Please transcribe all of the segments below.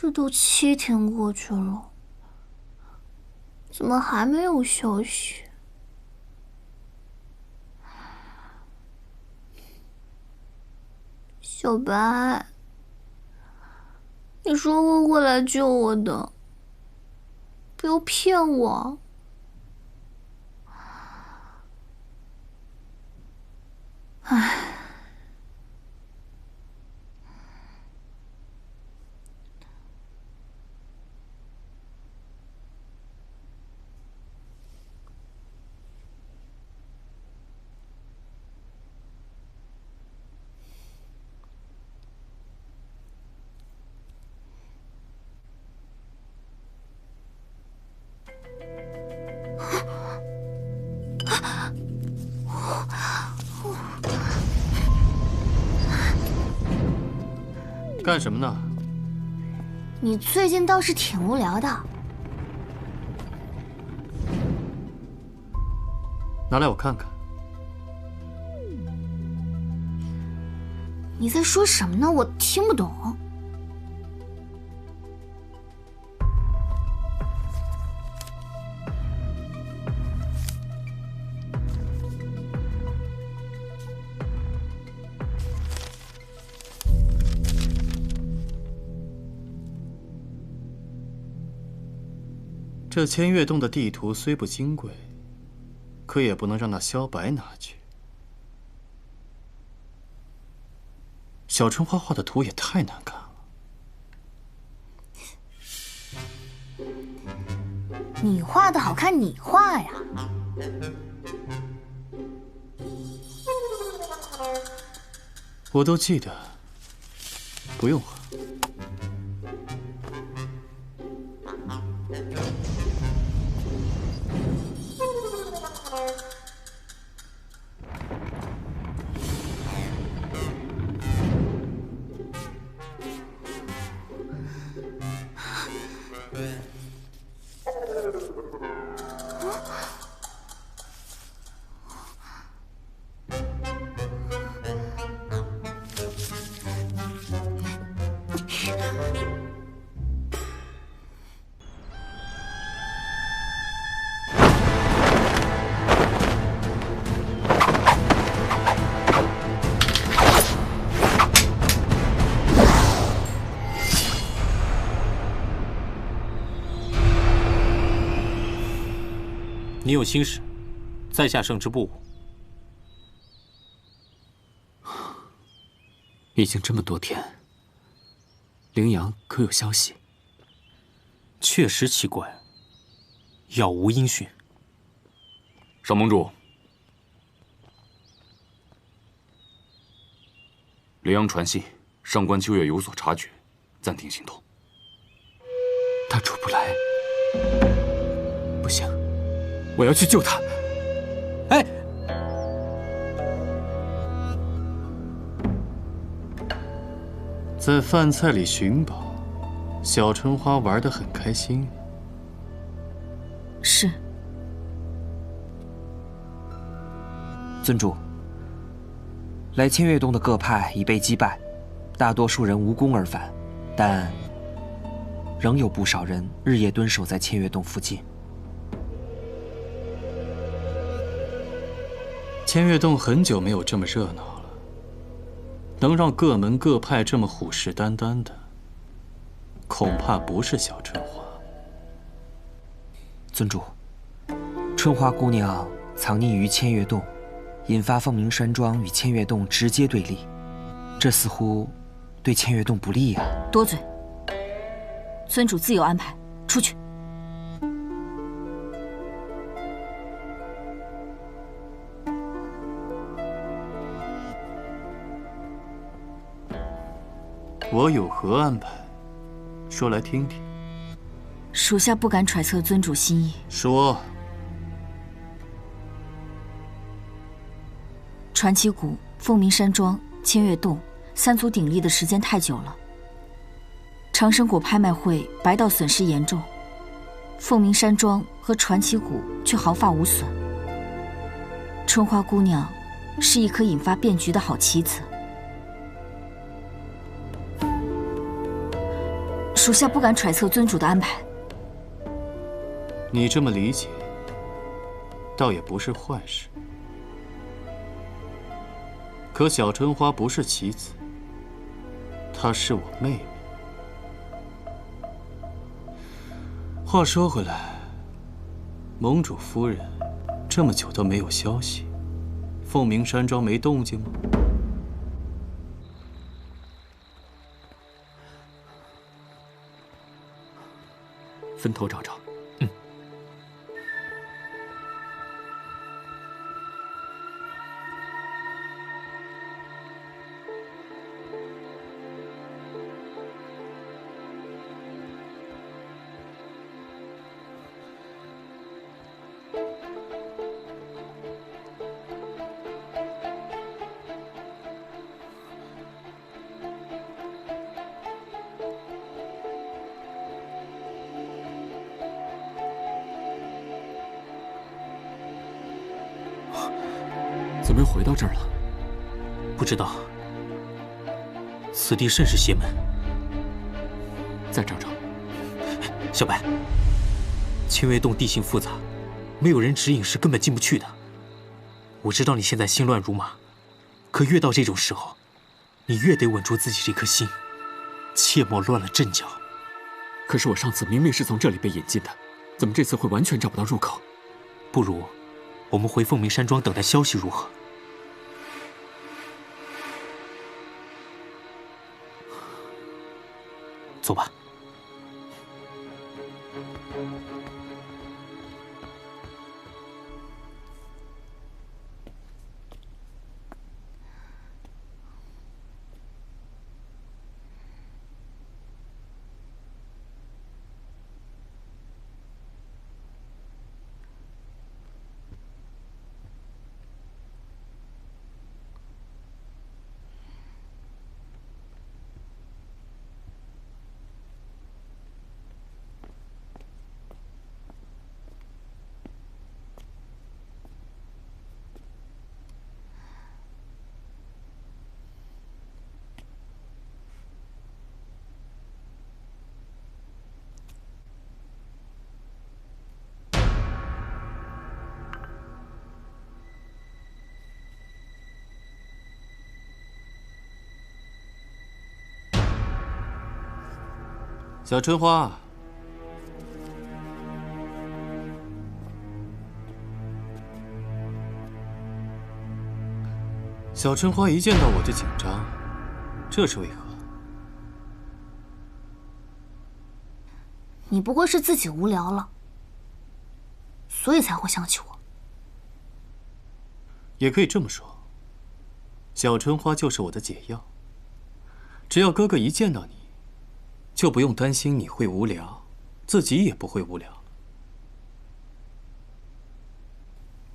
这都7天过去了，怎么还没有消息？小白，你说过会来救我的，不要骗我。唉。干什么呢？你最近倒是挺无聊的。拿来我看看。你在说什么呢？我听不懂。这千月洞的地图虽不金贵，可也不能让那萧白拿去。小春花画的图也太难看了。你画的好看，你画呀。我都记得，不用画。你有心事，在下胜之不武。已经这么多天，羚羊可有消息？确实奇怪，杳无音讯。上盟主，羚羊传信，上官秋月有所察觉，暂停行动。他出不来，不行，我要去救他。哎，在饭菜里寻宝，小春花玩得很开心。是。尊主，来千月洞的各派已被击败，大多数人无功而返，但仍有不少人日夜蹲守在千月洞附近。千月洞很久没有这么热闹了，能让各门各派这么虎视眈眈的，恐怕不是小春花。尊主，春花姑娘藏匿于千月洞，引发凤鸣山庄与千月洞直接对立，这似乎对千月洞不利啊！多嘴，尊主自有安排，出去。我有何安排？说来听听。属下不敢揣测尊主心意。说。传奇谷、凤鸣山庄、千月洞三足鼎立的时间太久了。长生果拍卖会白道损失严重，凤鸣山庄和传奇谷却毫发无损。春花姑娘是一颗引发变局的属属下不敢揣测尊主的安排。你这么理解，倒也不是坏事。可小春花不是棋子，她是我妹妹。话说回来，盟主夫人这么久都没有消息，凤鸣山庄没动静吗？分头找找。怎么又回到这儿了？不知道，此地甚是邪门。再找找。小白，清月洞地形复杂，没有人指引是根本进不去的。我知道你现在心乱如麻，可越到这种时候，你越得稳住自己这颗心，切莫乱了阵脚。可是我上次明明是从这里被引进的，怎么这次会完全找不到入口？不如我们回凤鸣山庄等待消息如何？走吧。小春花，小春花一见到我就紧张，这是为何？你不过是自己无聊了，所以才会想起我。也可以这么说，小春花就是我的解药。只要哥哥一见到你，就不用担心你会无聊，自己也不会无聊。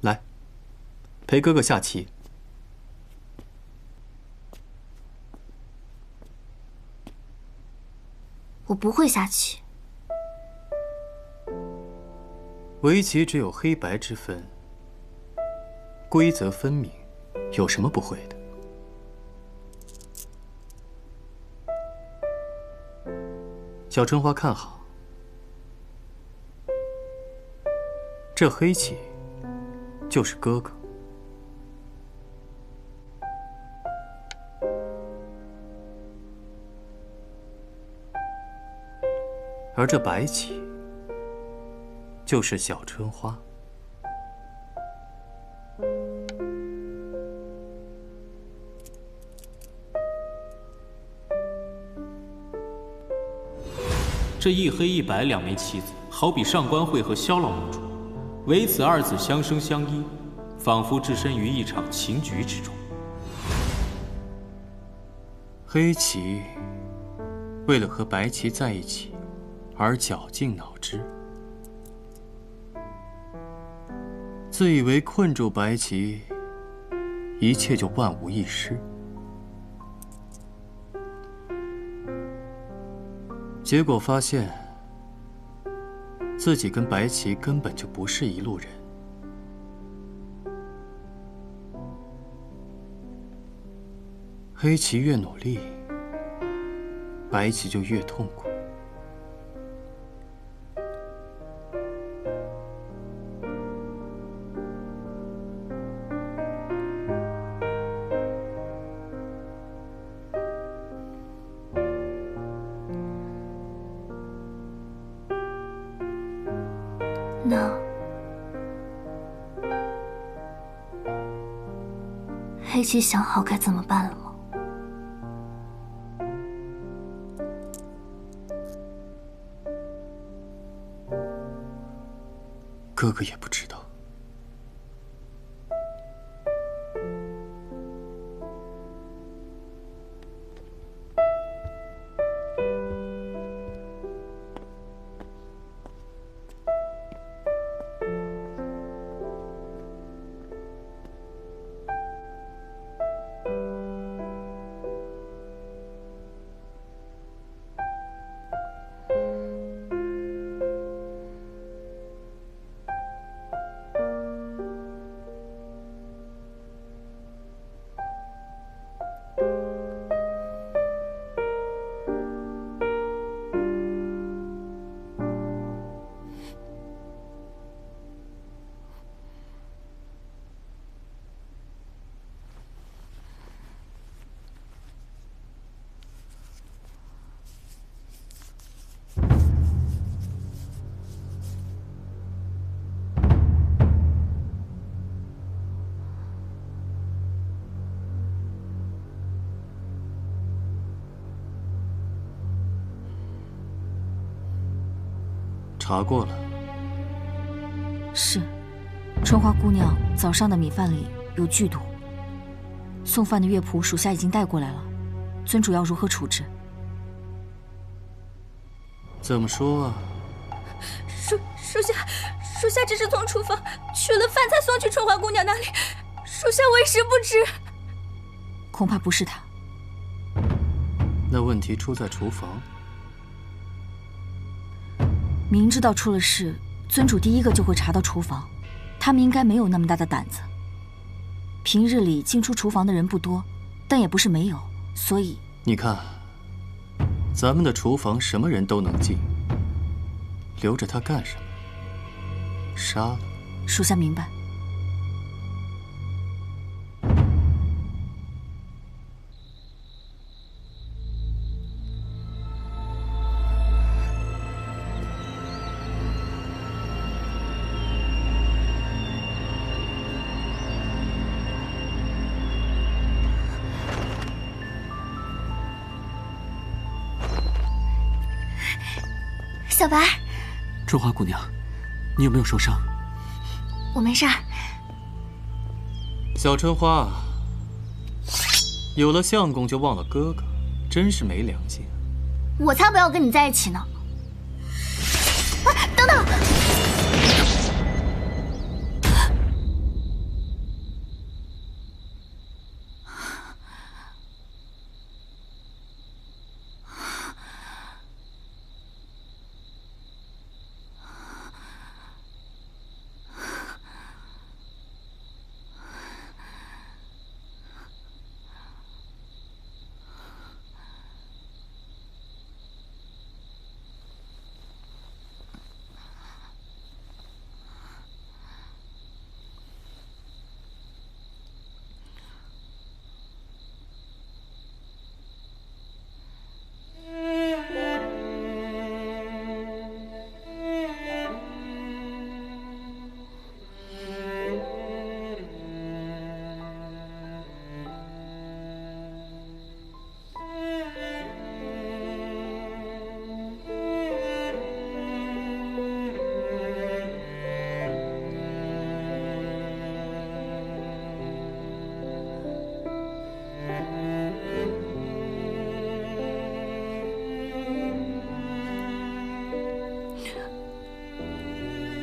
来，陪哥哥下棋。我不会下棋。围棋只有黑白之分，规则分明，有什么不会的？小春花看好，这黑棋就是哥哥，而这白棋就是小春花。这一黑一白两枚棋子，好比上官慧和萧老盟主，唯此二子相生相依，仿佛置身于一场棋局之中。黑棋为了和白棋在一起而绞尽脑汁，自以为困住白棋，一切就万无一失。结果发现，自己跟白棋根本就不是一路人。黑棋越努力，白棋就越痛苦。那黑棋想好该怎么办了吗？哥哥也不知道。查过了。是，春花姑娘早上的米饭里有剧毒。送饭的乐仆属下已经带过来了，尊主要如何处置？怎么说啊？属下只是从厨房取了饭才送去春花姑娘那里，属下为时不知。恐怕不是她。那问题出在厨房。明知道出了事，尊主第一个就会查到厨房，他们应该没有那么大的胆子。平日里进出厨房的人不多，但也不是没有，所以你看，咱们的厨房什么人都能进，留着他干什么？杀了。属下明白。小白，春花姑娘，你有没有受伤？我没事儿。小春花，有了相公就忘了哥哥，真是没良心。我才不要跟你在一起呢！啊，等等！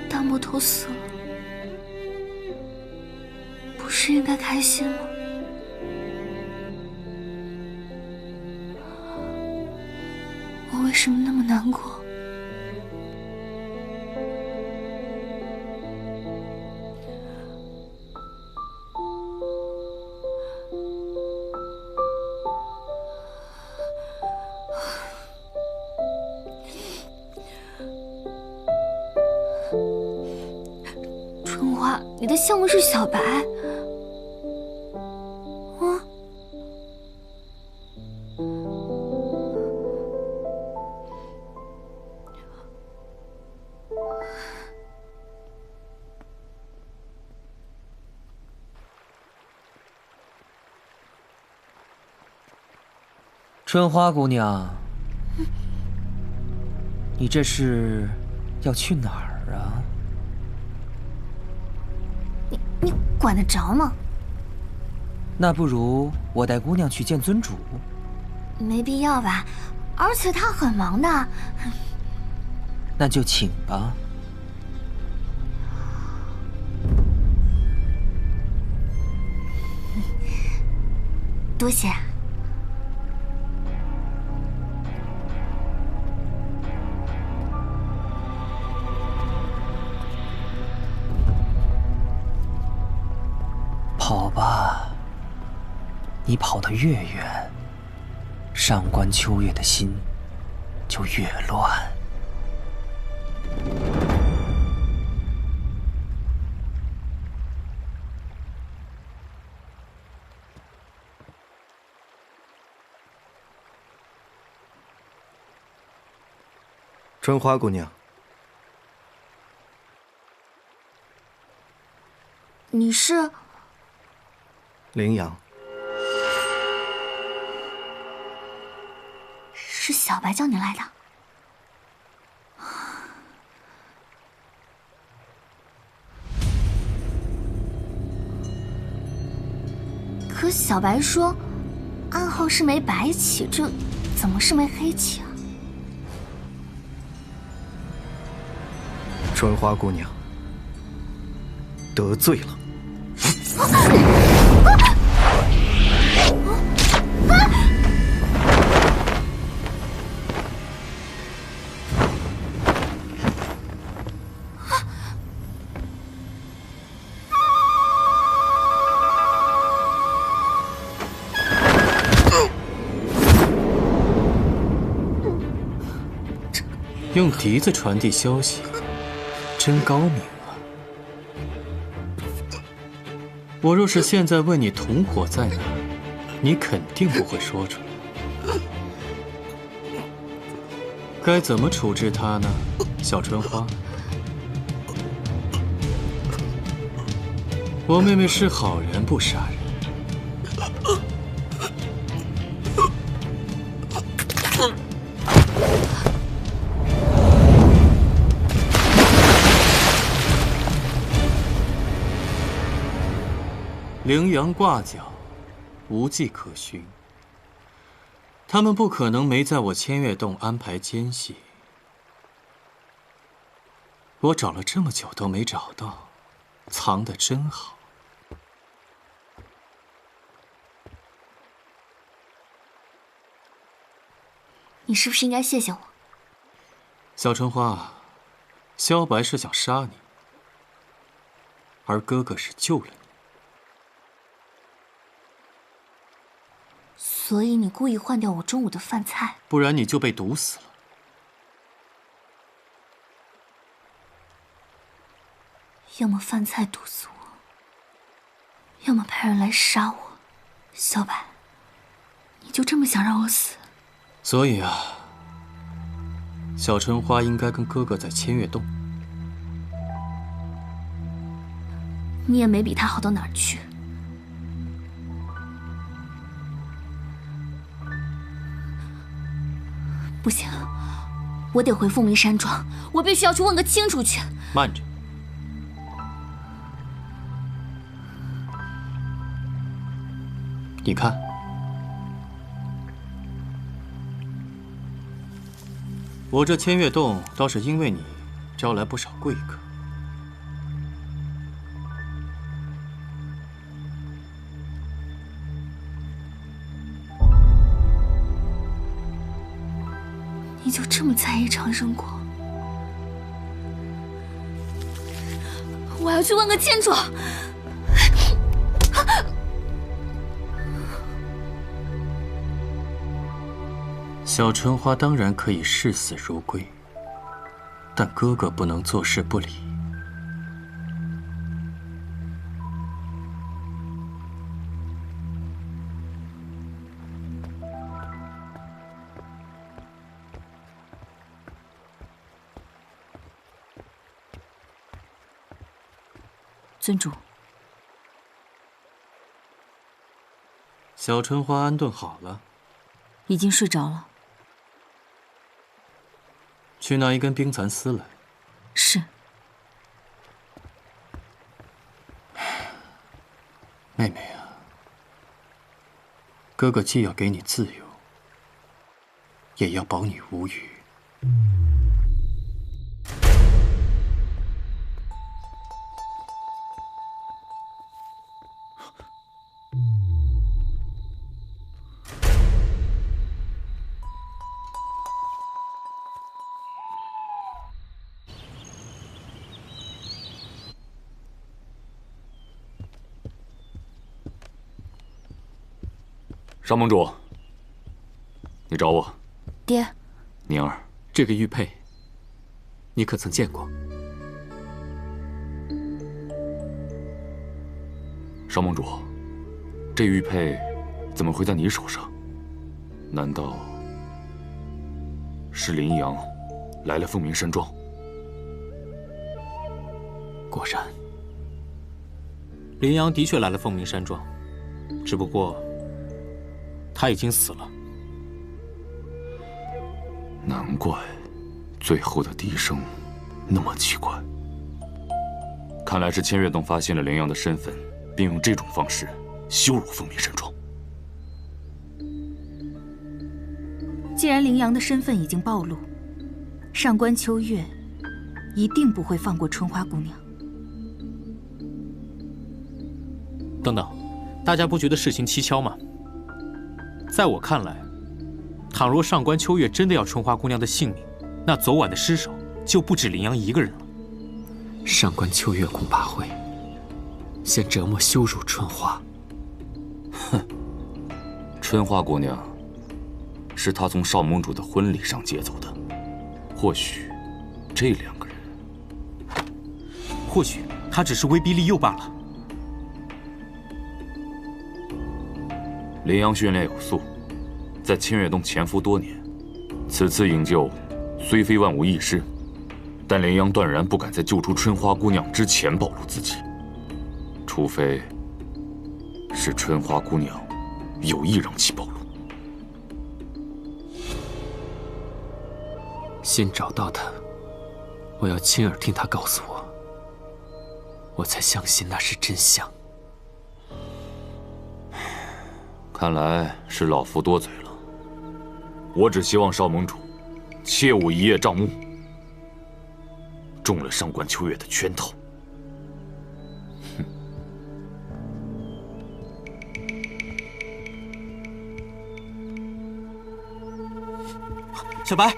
大魔头死了，不是应该开心吗？我为什么那么难过？春花，你的相公是小白。春花姑娘，你这是要去哪儿啊？你管得着吗？那不如我带姑娘去见尊主。没必要吧，而且他很忙的。那就请吧。多谢。跑吧，你跑得越远，上官秋月的心就越乱。春花姑娘，你是？羚羊。是小白叫你来的？可小白说，暗号是枚白棋，这怎么是枚黑棋啊？春花姑娘，得罪了。用笛子传递消息，真高明啊！我若是现在问你同伙在哪，你肯定不会说出来。该怎么处置他呢，小春花？我妹妹是好人，不杀人。羚羊挂角，无迹可寻。他们不可能没在我千月洞安排奸细。我找了这么久都没找到，藏得真好。你是不是应该谢谢我？小春花，萧白是想杀你，而哥哥是救了你。所以你故意换掉我中午的饭菜，不然你就被毒死了。要么饭菜毒死我，要么派人来杀我。小白，你就这么想让我死？所以啊，小春花应该跟哥哥在千月洞。你也没比他好到哪儿去。不行，我得回凤鸣山庄，我必须要去问个清楚去。慢着，你看，我这千月洞倒是因为你招来不少贵客。你就这么在意长生果？我要去问个清楚。小春花当然可以视死如归，但哥哥不能坐视不理。尊主，小春花安顿好了，已经睡着了。去拿一根冰蚕丝来。是。妹妹啊，哥哥既要给你自由，也要保你无虞。上盟主，你找我？爹，宁儿，这个玉佩，你可曾见过？上盟主，这玉佩怎么会在你手上？难道是林阳来了凤鸣山庄？果然，林阳的确来了凤鸣山庄，只不过他已经死了。难怪最后的笛声那么奇怪。看来是千月洞发现了林阳的身份，并用这种方式羞辱凤鸣山庄。既然林阳的身份已经暴露，上官秋月一定不会放过春花姑娘。等等，大家不觉得事情蹊跷吗？在我看来，倘若上官秋月真的要春花姑娘的性命，那昨晚的尸首就不止林阳一个人了。上官秋月恐怕会先折磨羞辱春花。哼，春花姑娘是他从少盟主的婚礼上劫走的，或许这两个人，或许他只是威逼利诱罢了。林阳训练有素，在千月洞潜伏多年，此次营救虽非万无一失，但林阳断然不敢在救出春花姑娘之前暴露自己，除非是春花姑娘有意让其暴露。先找到他，我要亲耳听他告诉我，我才相信那是真相。看来是老夫多嘴了，我只希望少盟主切勿一叶障目，中了上官秋月的圈套。哼！小白，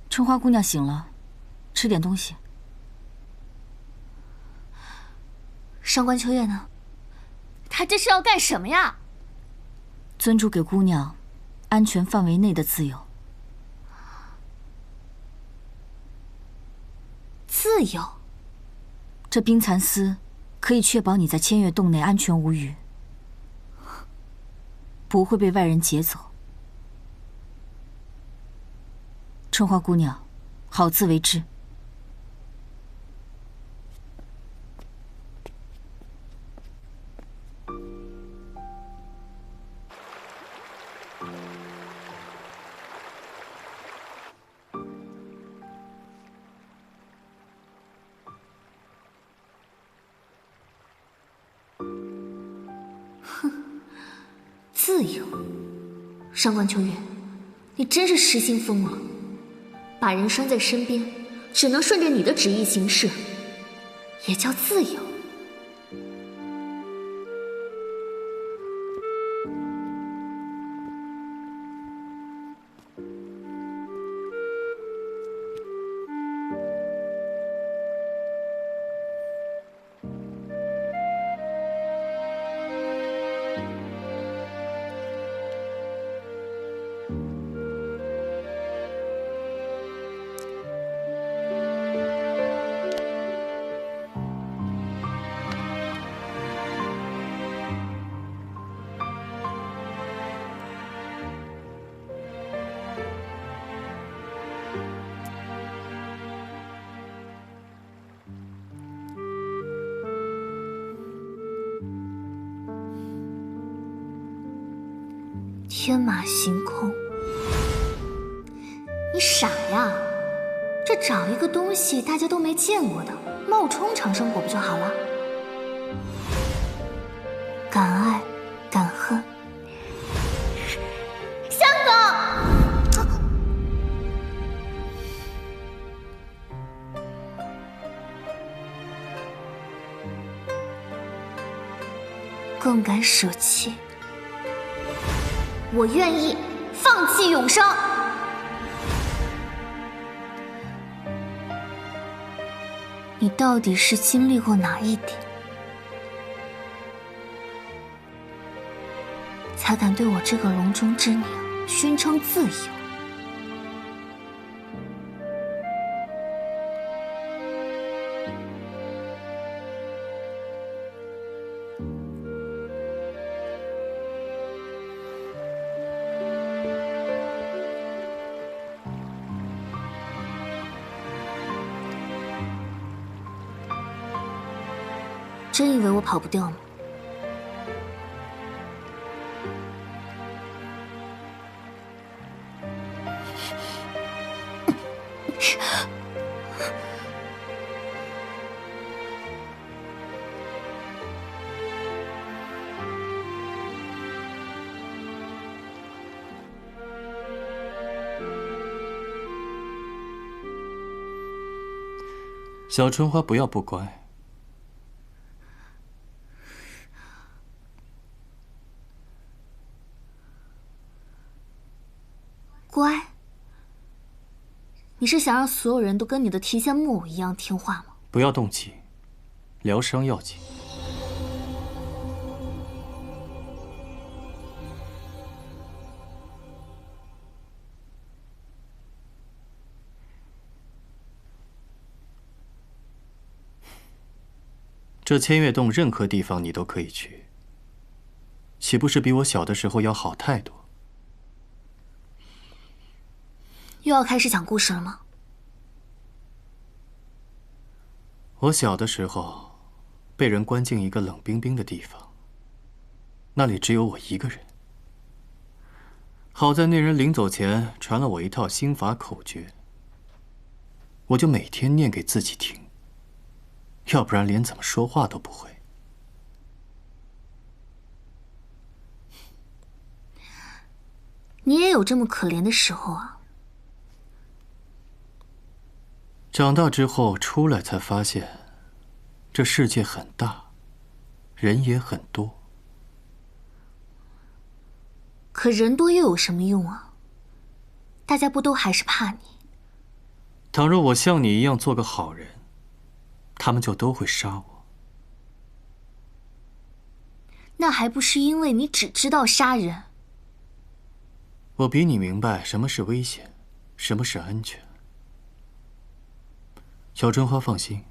春花姑娘醒了，吃点东西。上官秋月呢？他这是要干什么呀？尊主给姑娘安全范围内的自由。自由？这冰蚕丝可以确保你在千月洞内安全无虞，不会被外人劫走。春花姑娘，好自为之。自由，上官秋月，你真是失心疯了，把人拴在身边，只能顺着你的旨意行事，也叫自由？天马行空，你傻呀？这找一个东西大家都没见过的，冒充长生果不就好了？敢爱敢恨，香港。更敢舍弃。我愿意放弃永生。你到底是经历过哪一点，才敢对我这个笼中之鸟宣称自由？真以为我跑不掉吗？小春花，不要不乖。乖？你是想让所有人都跟你的提线木偶一样听话吗？不要动气，疗伤要紧。这千月洞任何地方你都可以去，岂不是比我小的时候要好太多？又要开始讲故事了吗？我小的时候，被人关进一个冷冰冰的地方，那里只有我一个人。好在那人临走前传了我一套心法口诀，我就每天念给自己听，要不然连怎么说话都不会。你也有这么可怜的时候啊。长大之后出来才发现，这世界很大，人也很多。可人多又有什么用啊？大家不都还是怕你？倘若我像你一样做个好人，他们就都会杀我。那还不是因为你只知道杀人？我比你明白什么是危险，什么是安全。小春花，放心，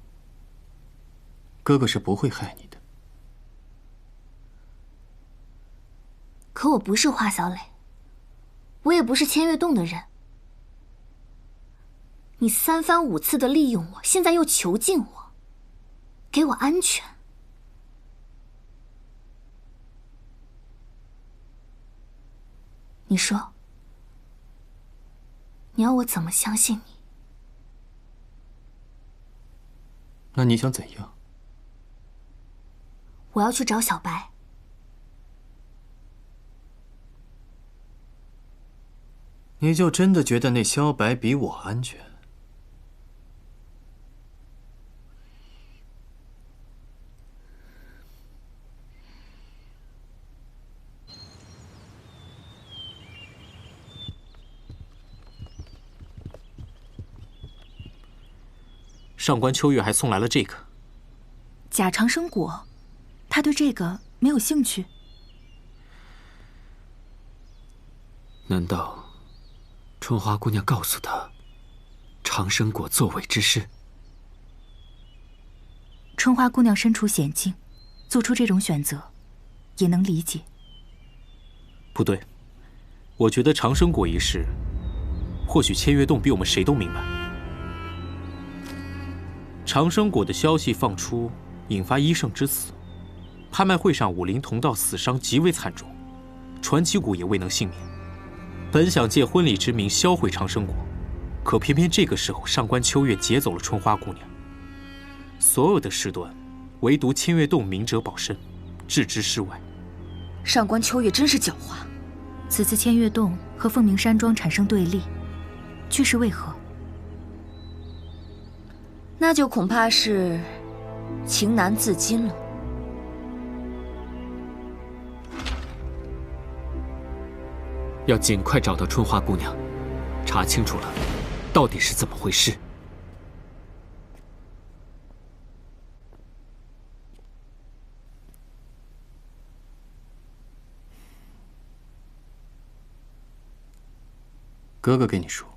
哥哥是不会害你的。可我不是花小磊，我也不是千月洞的人。你三番五次的利用我，现在又囚禁我，给我安全。你说，你要我怎么相信你？那你想怎样？我要去找小白，你就真的觉得那萧白比我安全？上官秋月还送来了这个假长生果，他对这个没有兴趣。难道春花姑娘告诉他长生果作伪之事？春花姑娘身处险境，做出这种选择，也能理解。不对，我觉得长生果一事，或许千月洞比我们谁都明白。长生果的消息放出，引发医圣之死，拍卖会上武林同道死伤极为惨重，传奇谷也未能幸免。本想借婚礼之名销毁长生果，可偏偏这个时候上官秋月劫走了春花姑娘。所有的事端，唯独千月洞明哲保身，置之事外。上官秋月真是狡猾。此次千月洞和凤鸣山庄产生对立，却是为何？那就恐怕是情难自禁了。要尽快找到春花姑娘，查清楚了到底是怎么回事。哥哥给你说，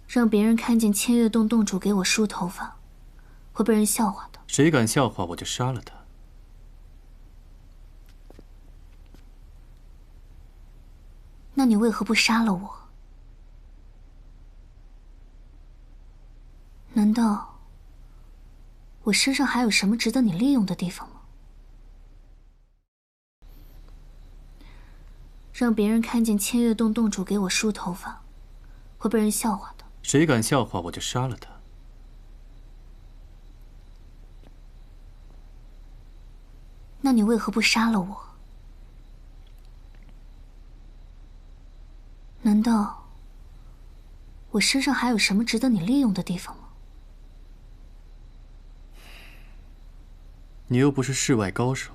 让别人看见千月洞洞主给我梳头发，会被人笑话的。谁敢笑话我就杀了他。那你为何不杀了我？难道我身上还有什么值得你利用的地方吗？让别人看见千月洞洞主给我梳头发，会被人笑话的。谁敢笑话我就杀了他。那你为何不杀了我？难道我身上还有什么值得你利用的地方吗？你又不是世外高手，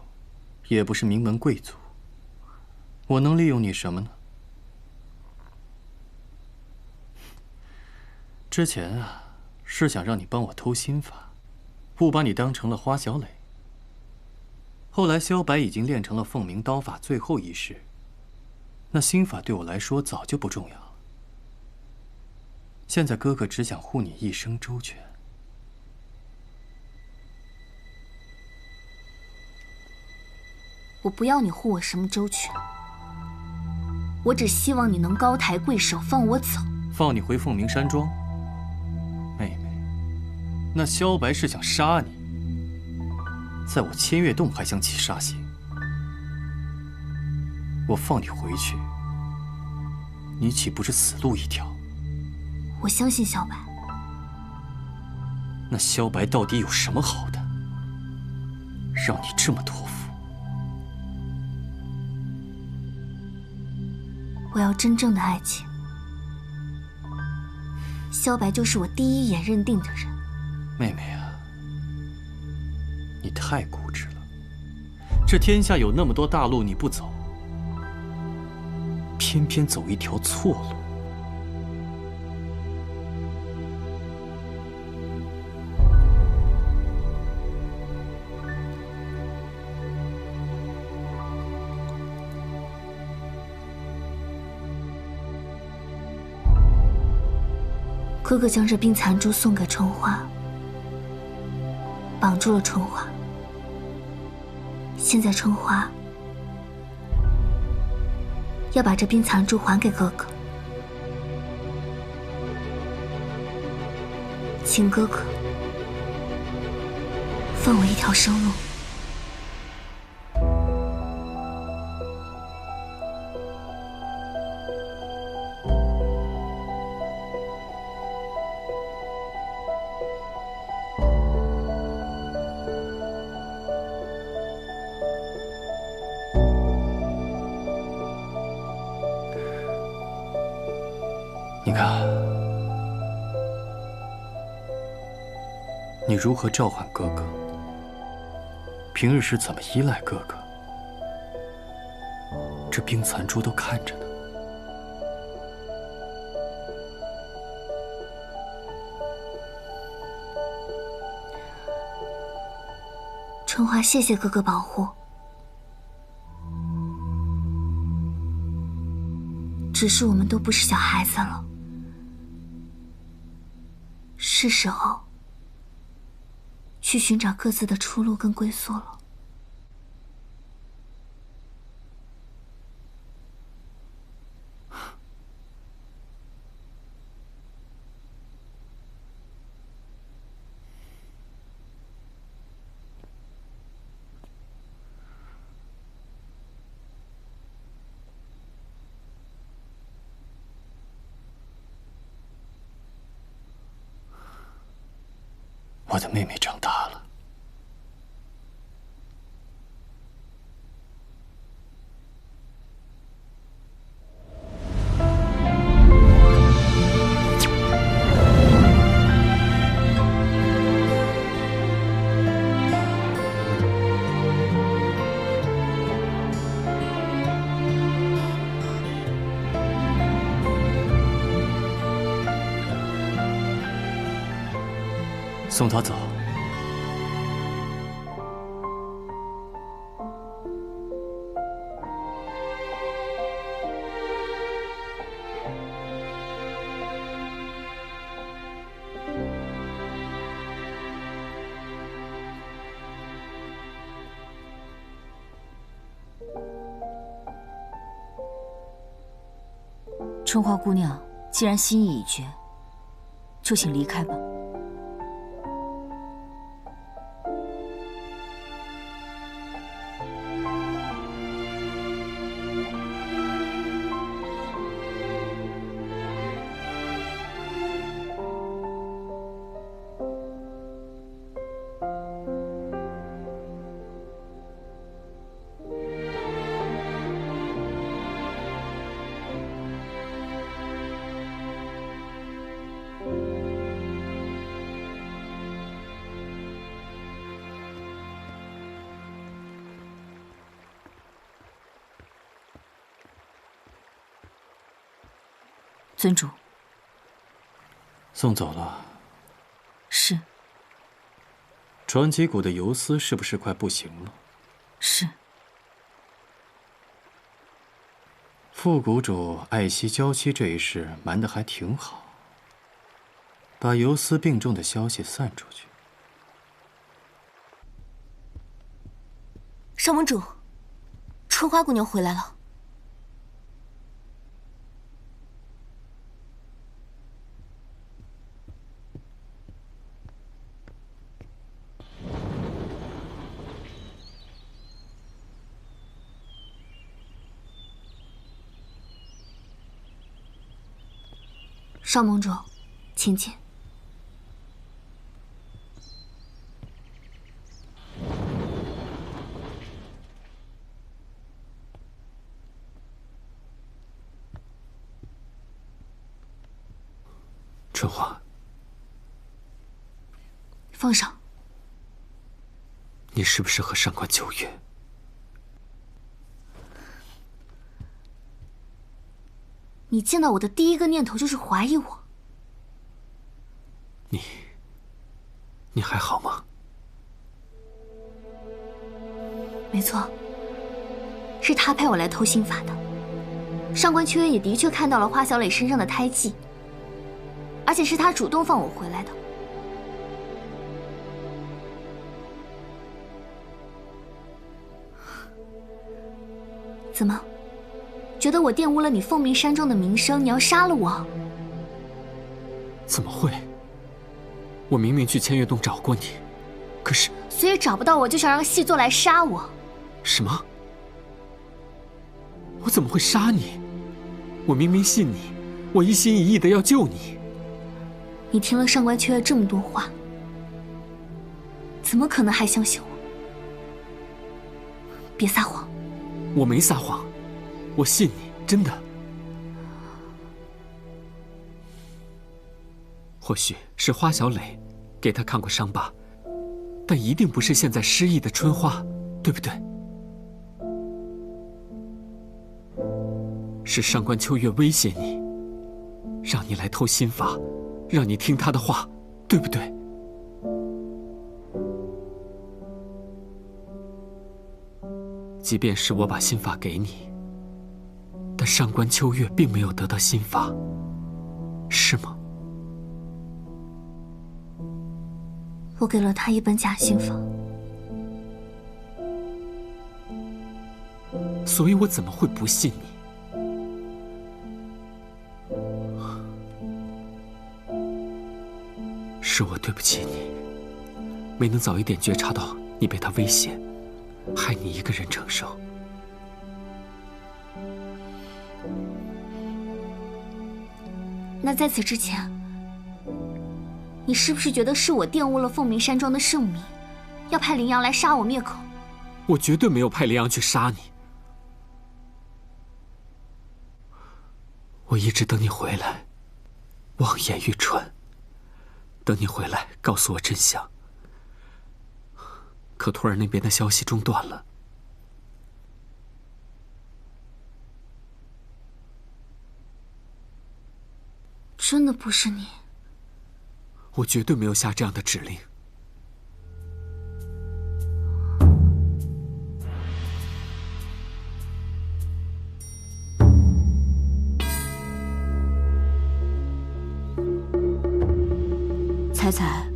也不是名门贵族，我能利用你什么呢？之前啊，是想让你帮我偷心法，误把你当成了花小磊。后来萧白已经练成了凤鸣刀法最后一式，那心法对我来说早就不重要了。现在哥哥只想护你一生周全。我不要你护我什么周全，我只希望你能高抬贵手，放我走，放你回凤鸣山庄。妹妹，那萧白是想杀你，在我千月洞还想起杀心。我放你回去，你岂不是死路一条？我相信萧白。那萧白到底有什么好的，让你这么托付？我要真正的爱情。萧白就是我第一眼认定的人。妹妹啊，你太固执了。这天下有那么多大路你不走，偏偏走一条错路。哥哥将这冰残珠送给春花，绑住了春花。现在春花要把这冰残珠还给哥哥，请哥哥放我一条生路。你看，你如何召唤哥哥？平日是怎么依赖哥哥？这冰残珠都看着呢。春华，谢谢哥哥保护。只是我们都不是小孩子了，是时候去寻找各自的出路跟归宿了。我的妹妹长大了，送她走。春花姑娘，既然心意已决，就请离开吧。尊主，送走了。是。传奇谷的游丝是不是快不行了？是。副谷主爱惜娇妻这一事瞒得还挺好，把游丝病重的消息散出去。上盟主，春花姑娘回来了。少盟主，请进。春花，放手。你是不是和上官秋月？你见到我的第一个念头就是怀疑我。你还好吗？没错，是他派我来偷心法的。上官秋月也的确看到了花小磊身上的胎记，而且是他主动放我回来的。怎么？觉得我玷污了你凤鸣山庄的名声，你要杀了我？怎么会？我明明去千月洞找过你，可是……所以找不到我就想让细作来杀我？什么？我怎么会杀你？我明明信你，我一心一意的要救你。你听了上官秋月这么多话，怎么可能还相信我？别撒谎！我没撒谎。我信你，真的。或许是花小磊给他看过伤疤，但一定不是现在失忆的春花，对不对？是上官秋月威胁你，让你来偷心法，让你听他的话，对不对？即便是我把心法给你，但上官秋月并没有得到心法，是吗？我给了他一本假心法，所以我怎么会不信你？是我对不起你，没能早一点觉察到你被他威胁，害你一个人承受。那在此之前，你是不是觉得是我玷污了凤鸣山庄的圣名，要派林阳来杀我灭口？我绝对没有派林阳去杀你，我一直等你回来，望眼欲穿，等你回来告诉我真相。可突然那边的消息中断了，真的不是你？我绝对没有下这样的指令。彩彩，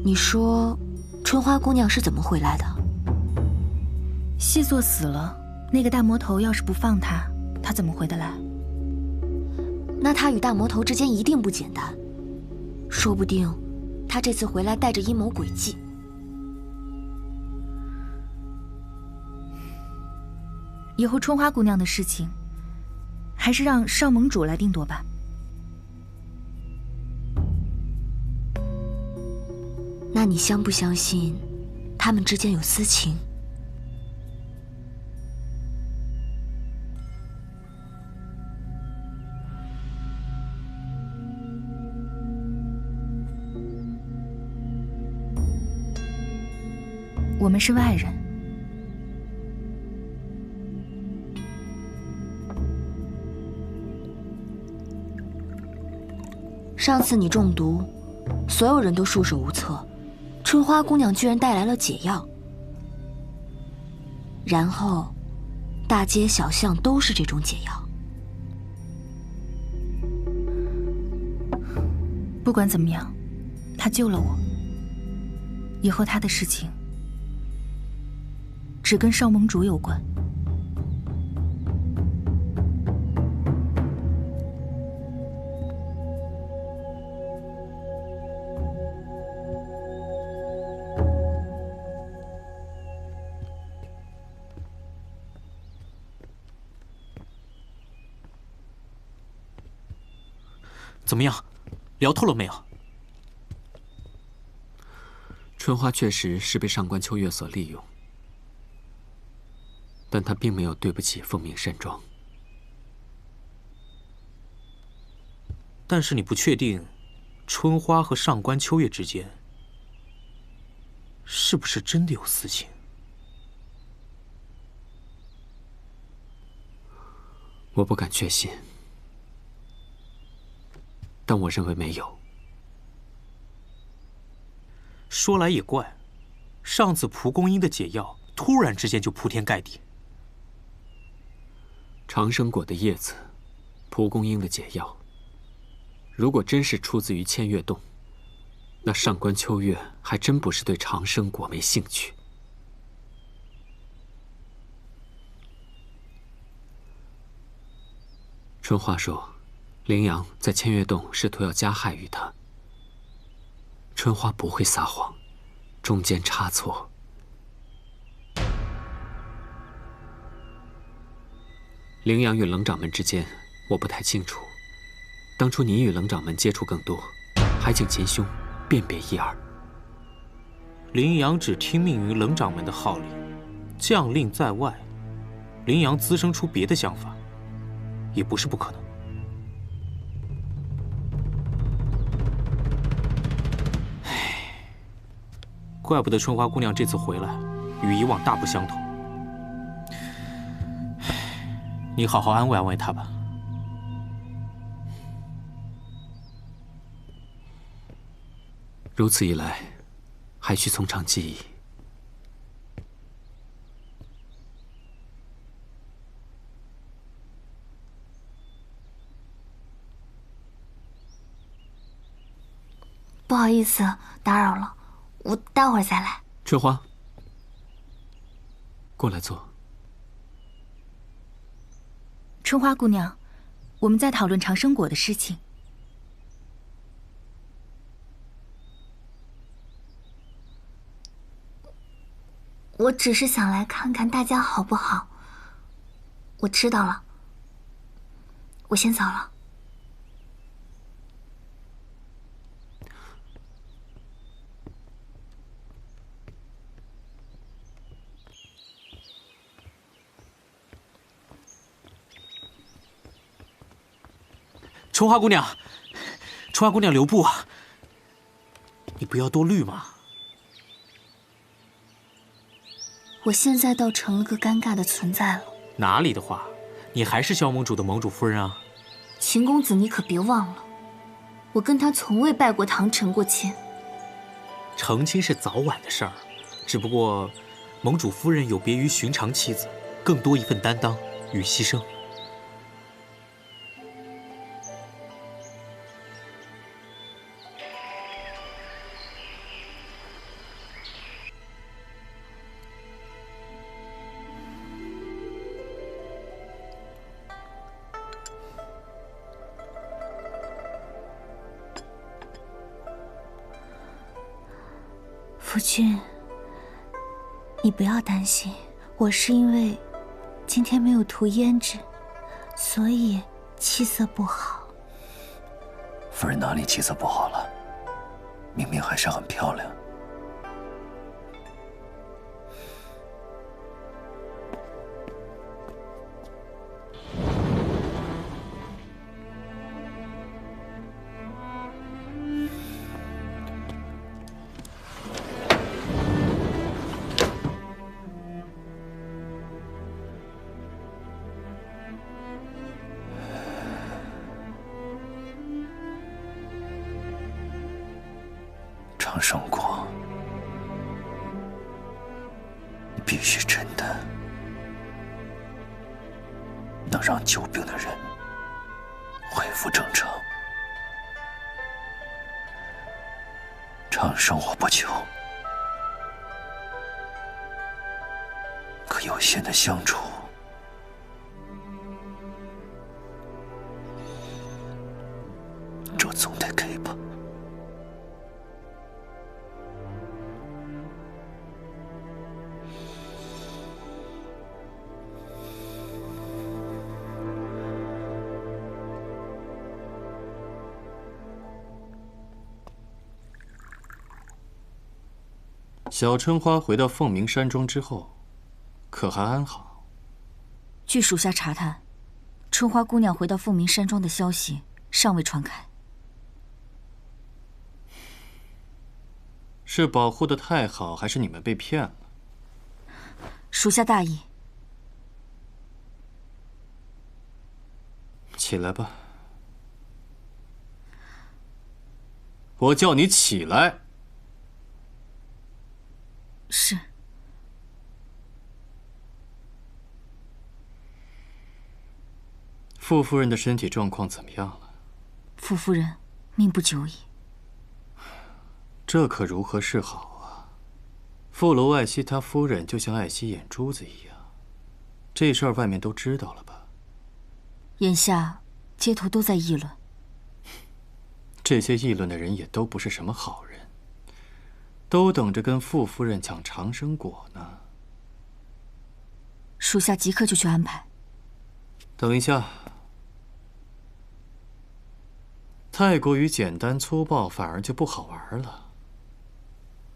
你说春花姑娘是怎么回来的？细作死了，那个大魔头要是不放她，她怎么回得来？那她与大魔头之间一定不简单，说不定她这次回来带着阴谋诡计。以后春花姑娘的事情，还是让少盟主来定夺吧。那你相不相信他们之间有私情？我们是外人，上次你中毒，所有人都束手无策。春花姑娘居然带来了解药，然后大街小巷都是这种解药。不管怎么样，她救了我，以后她的事情只跟少盟主有关。怎么样，聊透了没有？春花确实是被上官秋月所利用，但她并没有对不起凤鸣山庄。但是你不确定，春花和上官秋月之间是不是真的有私情？我不敢确信。但我认为没有。说来也怪，上次蒲公英的解药突然之间就铺天盖地。长生果的叶子，蒲公英的解药，如果真是出自于千月洞，那上官秋月还真不是对长生果没兴趣。春花说凌阳在千月洞试图要加害于他，春花不会撒谎，中间差错。凌阳与冷掌门之间，我不太清楚。当初你与冷掌门接触更多，还请秦兄辨别一二。凌阳只听命于冷掌门的号令，将令在外，凌阳滋生出别的想法，也不是不可能。怪不得春花姑娘这次回来，与以往大不相同。你好好安慰安慰她吧。如此一来，还需从长计议。不好意思，打扰了，我待会儿再来。春花，过来坐。春花姑娘，我们在讨论长生果的事情。我只是想来看看大家好不好。我知道了，我先走了。春花姑娘，春花姑娘留步啊！你不要多虑嘛。我现在倒成了个尴尬的存在了。哪里的话，你还是萧盟主的盟主夫人啊。秦公子，你可别忘了，我跟他从未拜过堂成过亲。成亲是早晚的事儿，只不过盟主夫人有别于寻常妻子，更多一份担当与牺牲。夫君，你不要担心，我是因为今天没有涂胭脂，所以气色不好。夫人哪里气色不好了？明明还是很漂亮。长生果，你必须真的能让久病的人恢复正常。长生我不求，可有限的相处，这总得给吧。小春花回到凤鸣山庄之后，可还安好？据属下查探，春花姑娘回到凤鸣山庄的消息尚未传开。是保护的太好，还是你们被骗了？属下大意。起来吧，我叫你起来。是。傅夫人的身体状况怎么样了？傅夫人命不久矣。这可如何是好啊？傅楼爱惜他夫人，就像爱惜眼珠子一样。这事儿外面都知道了吧？眼下街头都在议论。这些议论的人也都不是什么好人，都等着跟傅夫人抢长生果呢。属下即刻就去安排。等一下，太过于简单粗暴，反而就不好玩了。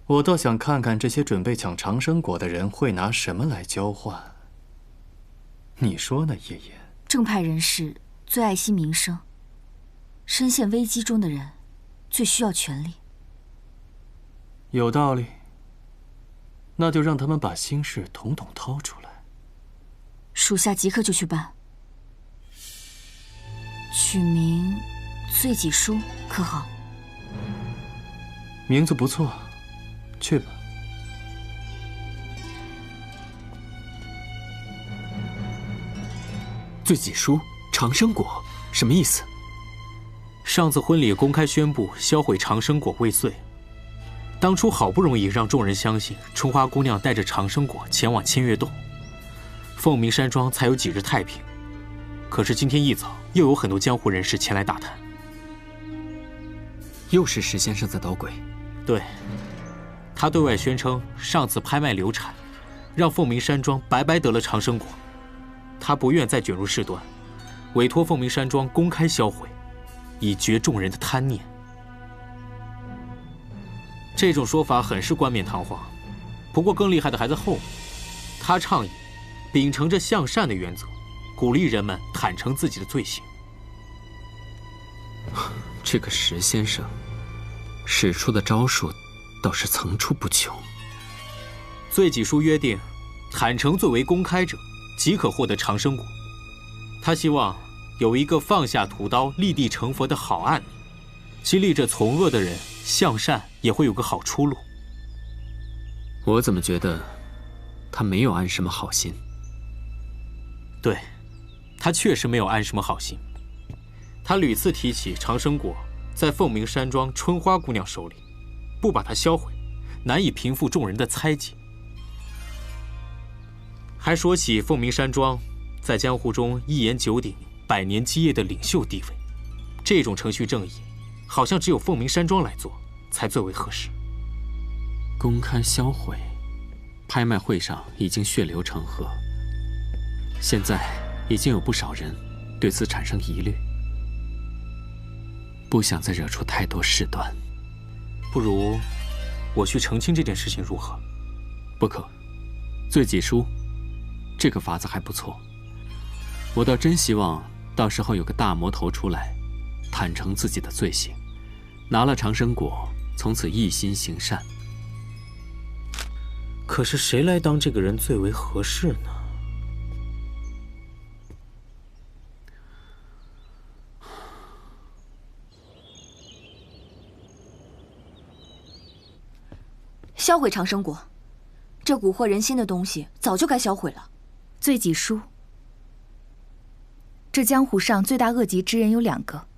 我倒想看看这些准备抢长生果的人会拿什么来交换。你说呢，叶言？正派人士最爱惜名声，深陷危机中的人最需要权力。有道理。那就让他们把心事统统掏出来。属下即刻就去办。取名罪己书可好？名字不错，去吧。罪己书，长生果，什么意思？上次婚礼公开宣布销毁长生果未遂，当初好不容易让众人相信春花姑娘带着长生果前往千月洞，凤鸣山庄才有几日太平。可是今天一早又有很多江湖人士前来打探，又是石先生在捣鬼。对，他对外宣称上次拍卖流产，让凤鸣山庄白白得了长生果。他不愿再卷入事端，委托凤鸣山庄公开销毁，以绝众人的贪念。这种说法很是冠冕堂皇，不过更厉害的还在后面。他倡议秉承着向善的原则，鼓励人们坦诚自己的罪行。这个石先生使出的招数倒是层出不穷。罪己书约定，坦诚最为公开者即可获得长生果。他希望有一个放下屠刀、立地成佛的好案例，激励着从恶的人向善，也会有个好出路。我怎么觉得他没有安什么好心？对，他确实没有安什么好心。他屡次提起长生果在凤鸣山庄春花姑娘手里，不把它销毁，难以平复众人的猜忌。还说起凤鸣山庄在江湖中一言九鼎、百年基业的领袖地位，这种程序正义，好像只有凤鸣山庄来做才最为合适。公开销毁，拍卖会上已经血流成河，现在已经有不少人对此产生疑虑，不想再惹出太多事端。不如我去澄清这件事情如何？不可，罪己书这个法子还不错，我倒真希望到时候有个大魔头出来，坦诚自己的罪行，拿了长生果，从此一心行善。可是谁来当这个人最为合适呢？销毁长生果，这蛊惑人心的东西早就该销毁了。罪己书，这江湖上罪大恶极之人有2个：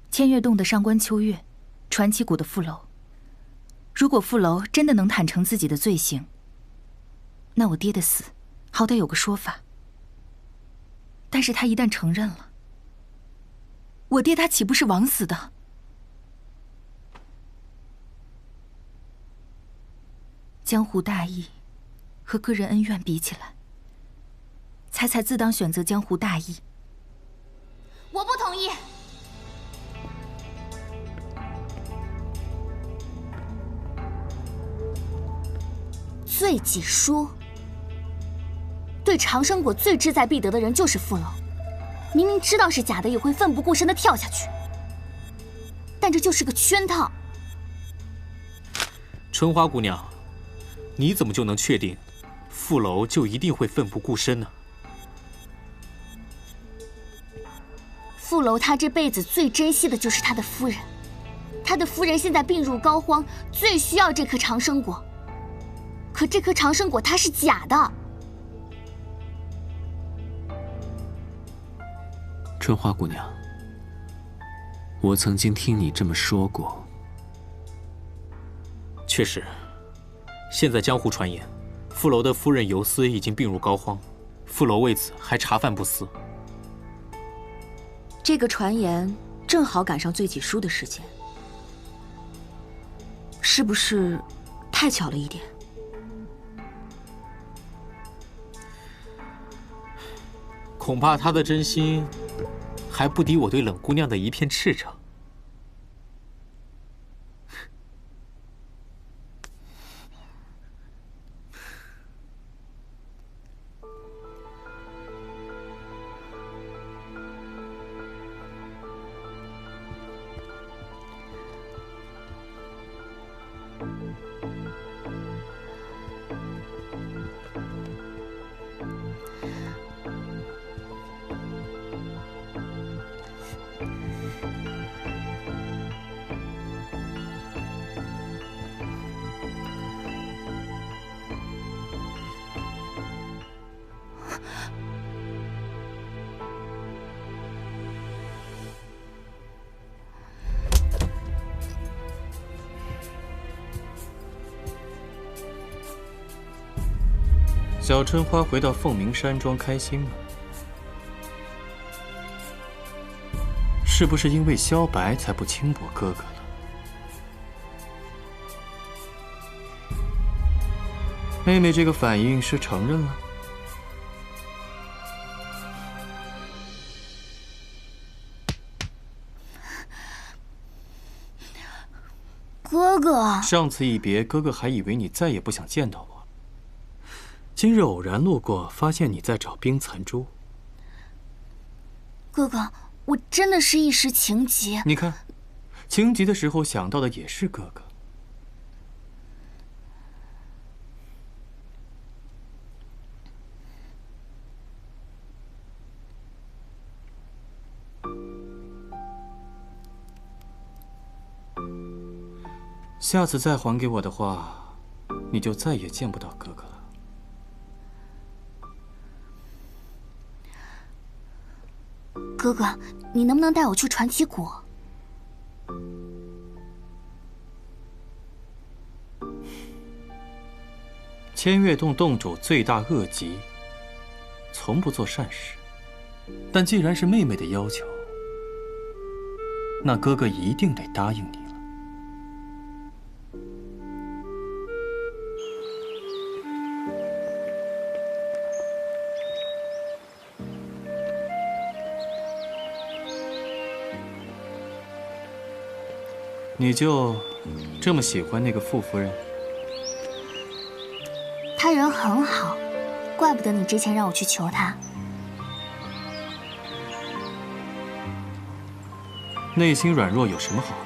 千月洞的上官秋月，传奇谷的傅楼。如果傅楼真的能坦诚自己的罪行，那我爹的死好歹有个说法。但是他一旦承认了，我爹他岂不是枉死的？江湖大义和个人恩怨比起来，猜猜自当选择江湖大义。我不同意。罪己书，对长生果最志在必得的人就是傅楼，明明知道是假的，也会奋不顾身的跳下去。但这就是个圈套。春花姑娘，你怎么就能确定傅楼就一定会奋不顾身呢？傅楼他这辈子最珍惜的就是他的夫人，他的夫人现在病入膏肓，最需要这颗长生果。可这颗长生果它是假的。春花姑娘，我曾经听你这么说过。确实，现在江湖传言，傅楼的夫人游丝已经病入膏肓，傅楼为此还茶饭不思。这个传言正好赶上罪己书的时间，是不是太巧了一点？恐怕他的真心还不敌我对冷姑娘的一片赤诚。小春花回到凤鸣山庄开心吗？是不是因为萧白才不轻薄哥哥了？妹妹这个反应是承认了？哥哥，上次一别，哥哥还以为你再也不想见到我。今日偶然路过，发现你在找冰残珠。哥哥，我真的是一时情急。你看，情急的时候想到的也是哥哥。下次再还给我的话，你就再也见不到哥哥了。哥哥，你能不能带我去传奇谷？千月洞洞主罪大恶极，从不做善事。但既然是妹妹的要求，那哥哥一定得答应你了。你就这么喜欢那个傅夫人？他人很好，怪不得你之前让我去求他。内心软弱有什么好的？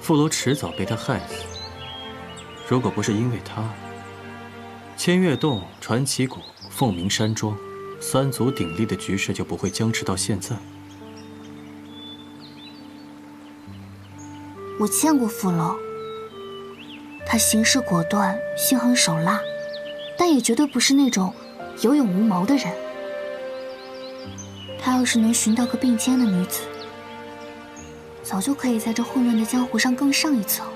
傅楼迟早被他害死。如果不是因为他，千月洞、传奇谷、凤鸣山庄三足鼎立的局势就不会僵持到现在。我见过傅楼，他行事果断，心狠手辣，但也绝对不是那种有勇无谋的人。他要是能寻到个并肩的女子，早就可以在这混乱的江湖上更上一层。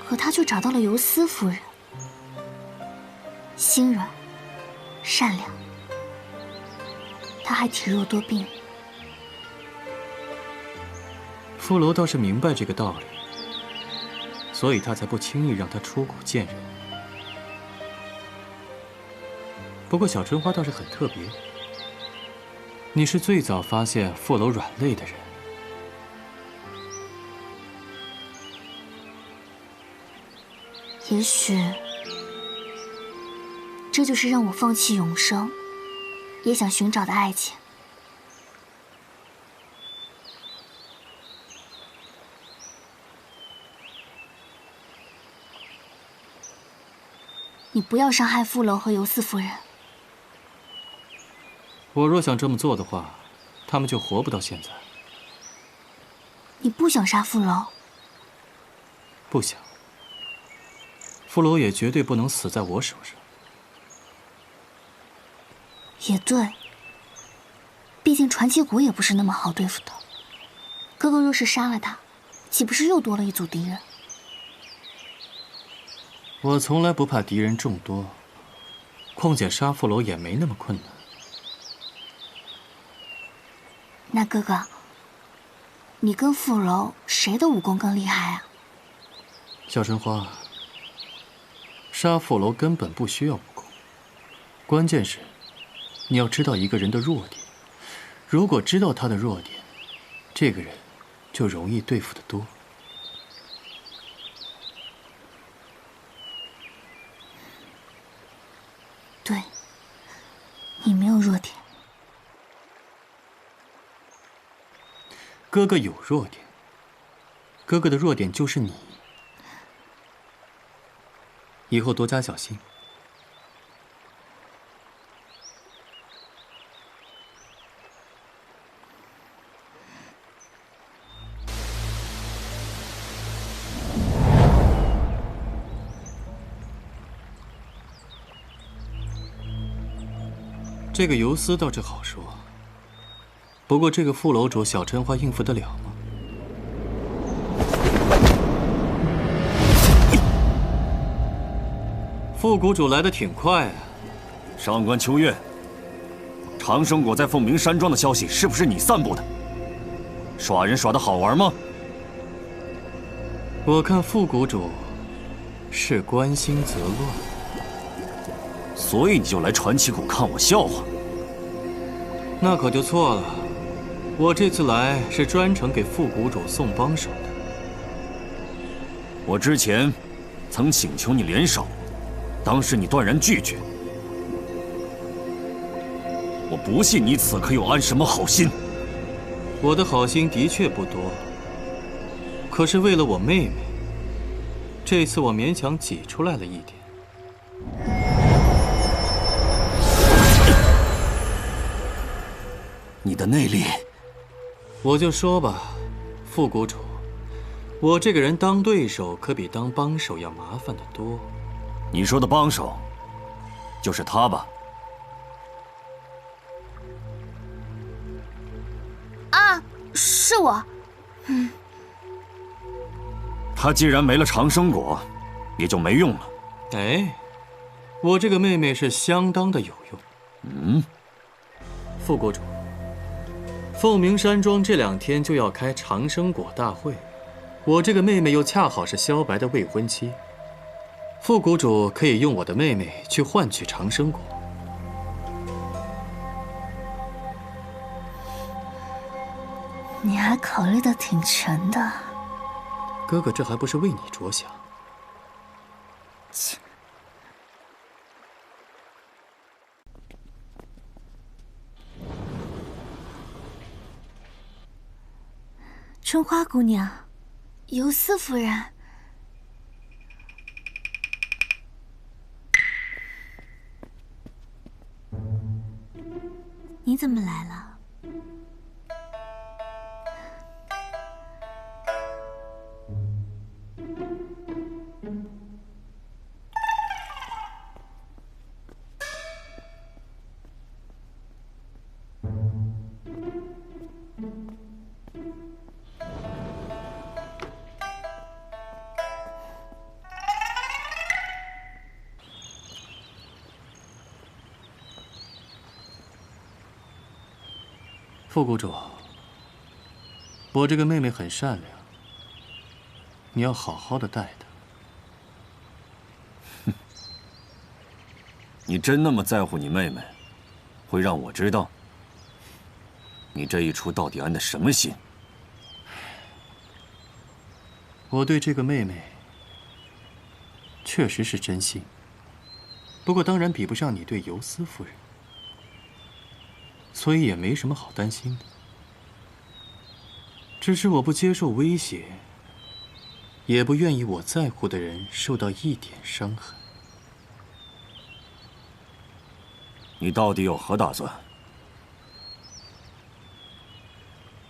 可他却找到了游丝夫人，心软、善良，他还体弱多病。傅楼倒是明白这个道理，所以他才不轻易让他出谷见人。不过小春花倒是很特别，你是最早发现傅楼软肋的人。也许，这就是让我放弃永生，也想寻找的爱情。你不要伤害傅楼和游丝夫人。我若想这么做的话，他们就活不到现在。你不想杀傅楼？不想。傅楼也绝对不能死在我手上。也对，毕竟传奇谷也不是那么好对付的。哥哥若是杀了他，岂不是又多了一组敌人？我从来不怕敌人众多，况且杀傅楼也没那么困难。那哥哥，你跟傅楼谁的武功更厉害啊？小春花，杀傅楼根本不需要武功，关键是你要知道一个人的弱点。如果知道他的弱点，这个人就容易对付得多。对，你没有弱点。哥哥有弱点，哥哥的弱点就是你。以后多加小心。这个游丝倒是好说，不过这个副楼主小春花应付得了吗？副谷主来的挺快啊。上官秋月，长生果在凤鸣山庄的消息是不是你散布的？耍人耍得好玩吗？我看副谷主是关心则乱，所以你就来传奇谷看我笑话？那可就错了。我这次来是专程给副谷主送帮手的。我之前曾请求你联手，当时你断然拒绝。我不信你此刻又安什么好心。我的好心的确不多，可是为了我妹妹，这次我勉强挤出来了一点。你的内力，我就说吧，副谷主，我这个人当对手可比当帮手要麻烦得多。你说的帮手，就是他吧？啊，是我。他既然没了长生果，也就没用了。哎，我这个妹妹是相当的有用。副谷主，凤鸣山庄这2天就要开长生果大会，我这个妹妹又恰好是萧白的未婚妻，副谷主可以用我的妹妹去换取长生果。你还考虑的挺全的。哥哥，这还不是为你着想。切。春花姑娘，尤斯夫人，你怎么来了？副谷主，我这个妹妹很善良，你要好好的待她。你真那么在乎你妹妹，会让我知道你这一出到底安的什么心？我对这个妹妹确实是真心，不过当然比不上你对尤斯夫人，所以也没什么好担心的。只是我不接受威胁，也不愿意我在乎的人受到一点伤害。你到底有何打算？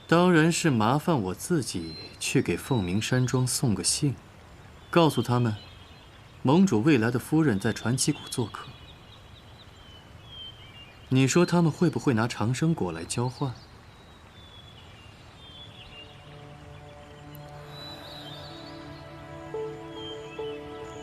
当然是麻烦我自己去给凤鸣山庄送个信，告诉他们，盟主未来的夫人在传奇谷做客。你说他们会不会拿长生果来交换？